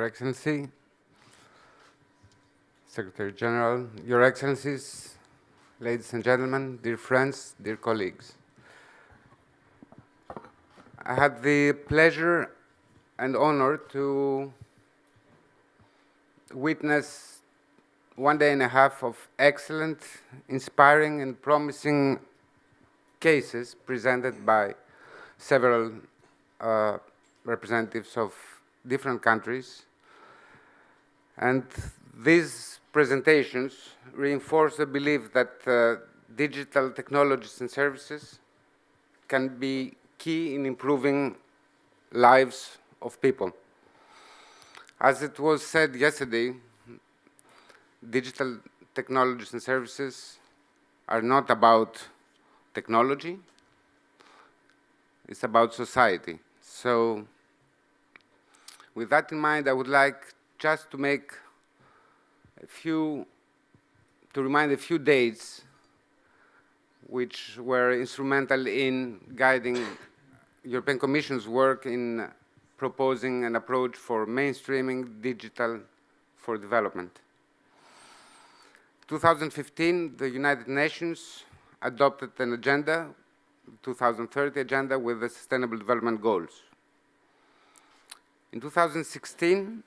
Your Excellency, Secretary General, Your Excellencies, ladies and gentlemen, dear friends, dear colleagues. I had the pleasure and honor to witness 1 day and a half of excellent, inspiring, and promising cases presented by several representatives of different countries. And these presentations reinforce the belief that digital technologies and services can be key in improving lives of people. As it was said yesterday, digital technologies and services are not about technology, it's about society. So with that in mind, I would like just to remind a few dates which were instrumental in guiding European Commission's work in proposing an approach for mainstreaming digital for development. 2015, the United Nations adopted an agenda, 2030 agenda, with the Sustainable Development Goals. In 2016,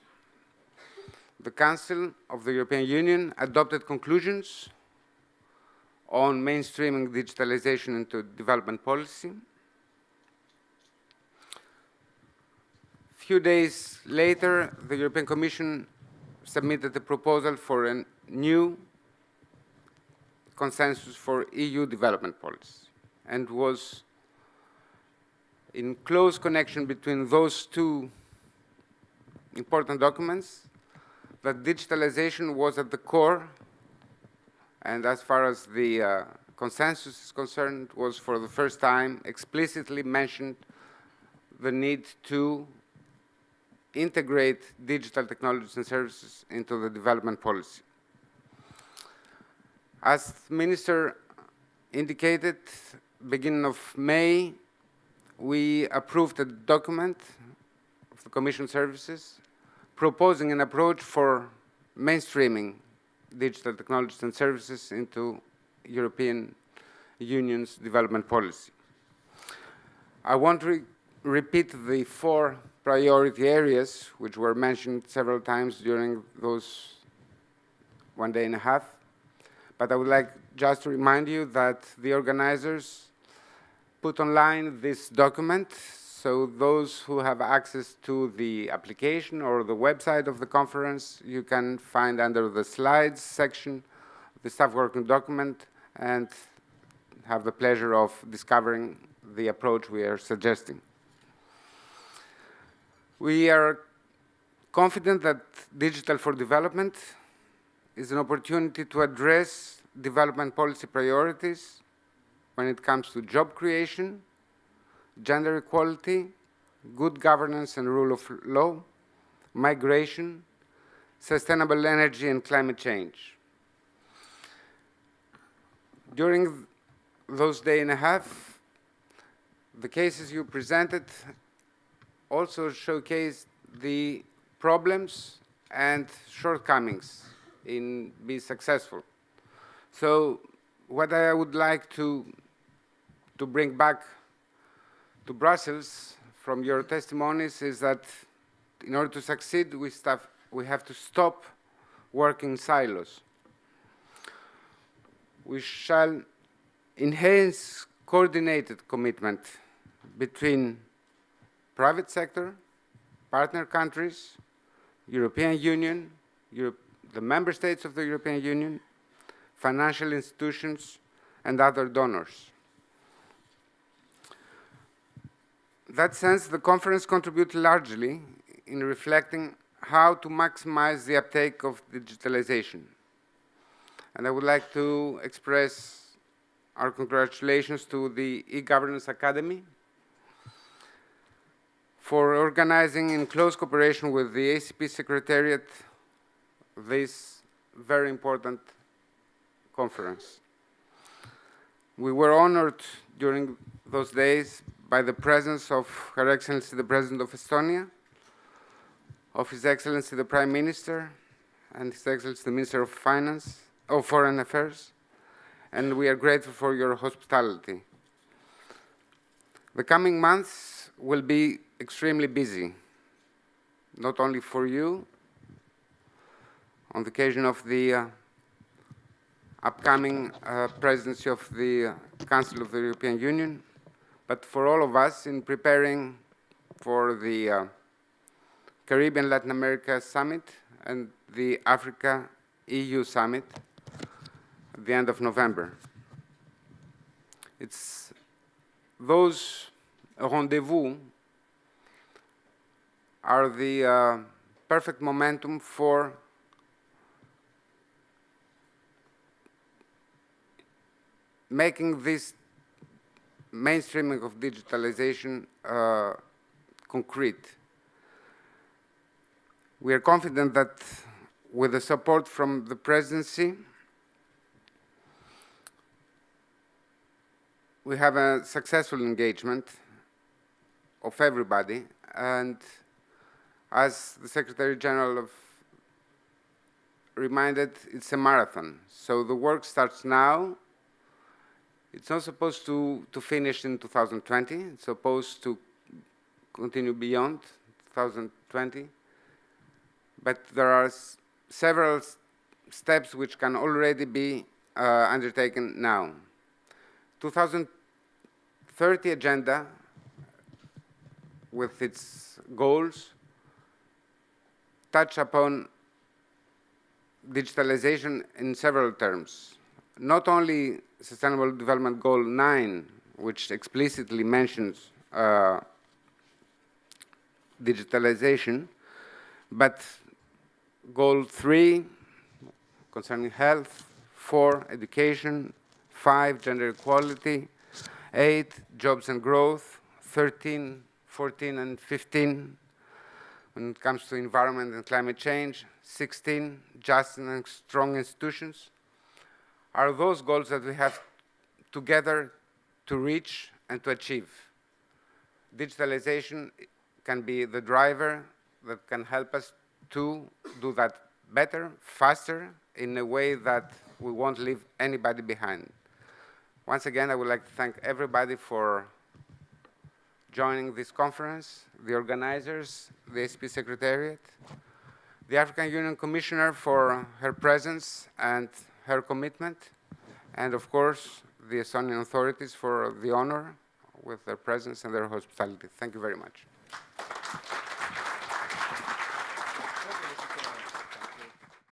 the Council of the European Union adopted conclusions on mainstreaming digitalization into development policy. A few days later, the European Commission submitted a proposal for a new consensus for EU development policy, and was in close connection between those two important documents that digitalization was at the core, and as far as the consensus is concerned, was for the first time explicitly mentioned the need to integrate digital technologies and services into the development policy. As the Minister indicated, beginning of May, we approved a document of the Commission services proposing an approach for mainstreaming digital technologies and services into European Union's development policy. I want to repeat the 4 priority areas which were mentioned several times during those 1 day and a half, but I would like just to remind you that the organizers put online this document, so those who have access to the application or the website of the conference, you can find under the slides section the staff working document and have the pleasure of discovering the approach we are suggesting. We are confident that Digital for Development is an opportunity to address development policy priorities when it comes to job creation, gender equality, good governance and rule of law, migration, sustainable energy, and climate change. During those day and a half, the cases you presented also showcased the problems and shortcomings in being successful. So what I would like to bring back to Brussels from your testimonies is that in order to succeed, we have to stop working in silos. We shall enhance coordinated commitment between private sector, partner countries, European Union, the member states of the European Union, financial institutions, and other donors. In that sense, the conference contributed largely in reflecting how to maximize the uptake of digitalization. And I would like to express our congratulations to the e-Governance Academy for organizing in close cooperation with the ACP Secretariat this very important conference. We were honored during those days by the presence of Her Excellency the President of Estonia, of His Excellency the Prime Minister and His Excellency the Minister of Finance, of Foreign Affairs, and we are grateful for your hospitality. The coming months will be extremely busy, not only for you, on the occasion of the upcoming presidency of the Council of the European Union, but for all of us in preparing for the Caribbean Latin America Summit and the Africa EU Summit at the end of November. It's those rendezvous are the perfect momentum for making this mainstreaming of digitalization concrete. We are confident that with the support from the presidency, we have a successful engagement of everybody, and as the Secretary General reminded, it's a marathon. So the work starts now. It's not supposed to finish in 2020. It's supposed to continue beyond 2020. But there are several steps which can already be undertaken now. 2030 agenda, with its goals, touch upon digitalization in several terms. Not only Sustainable Development Goal 9, which explicitly mentions digitalization, but Goal 3, concerning health, 4, education, 5, gender equality, 8, jobs and growth, 13, 14, and 15, when it comes to environment and climate change, 16, just and strong institutions, are those goals that we have together to reach and to achieve. Digitalization can be the driver that can help us to do that better, faster, in a way that we won't leave anybody behind. Once again, I would like to thank everybody for joining this conference, the organizers, the ACP Secretariat, the African Union Commissioner for her presence and her commitment, and of course, the Estonian authorities for the honor with their presence and their hospitality. Thank you very much.